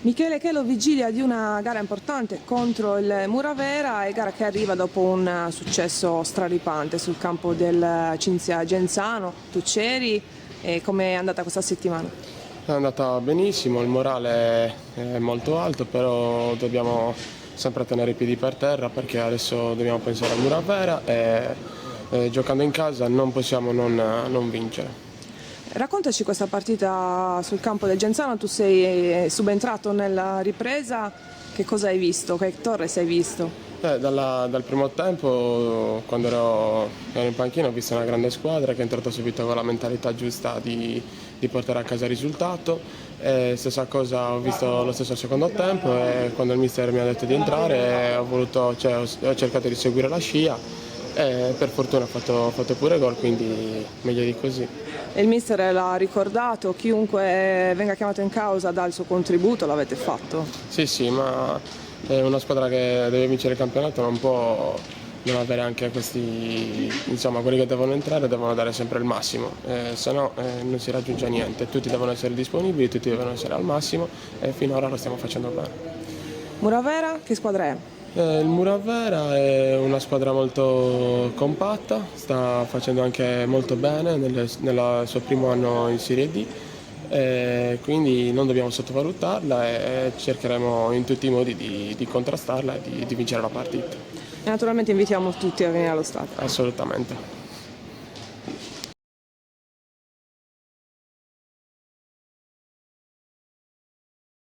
Michele Chelo, vigilia di una gara importante contro il Muravera e gara che arriva dopo un successo straripante sul campo del Cinzia Genzano. Tu c'eri e com'è andata questa settimana? È andata benissimo, il morale è molto alto, però dobbiamo sempre tenere i piedi per terra perché adesso dobbiamo pensare al Muravera e giocando in casa non possiamo non vincere. Raccontaci questa partita sul campo del Genzano, tu sei subentrato nella ripresa, che cosa hai visto? Che Torres hai visto? Dal primo tempo, quando ero in panchina, ho visto una grande squadra che è entrata subito con la mentalità giusta di portare a casa il risultato. Stessa cosa ho visto lo stesso secondo tempo e quando il mister mi ha detto di entrare ho cercato di seguire la scia e per fortuna ho fatto pure gol, quindi meglio di così. E il mister l'ha ricordato, chiunque venga chiamato in causa dà il suo contributo, l'avete fatto? Sì, sì, ma è una squadra che deve vincere il campionato, non può non avere anche questi, insomma, quelli che devono entrare devono dare sempre il massimo, se no non si raggiunge niente, tutti devono essere disponibili, tutti devono essere al massimo e finora lo stiamo facendo bene. Muravera, che squadra è? Il Muravera è una squadra molto compatta, sta facendo anche molto bene nel suo primo anno in Serie D, quindi non dobbiamo sottovalutarla e cercheremo in tutti i modi di contrastarla e di vincere la partita. E naturalmente invitiamo tutti a venire allo stadio. Assolutamente.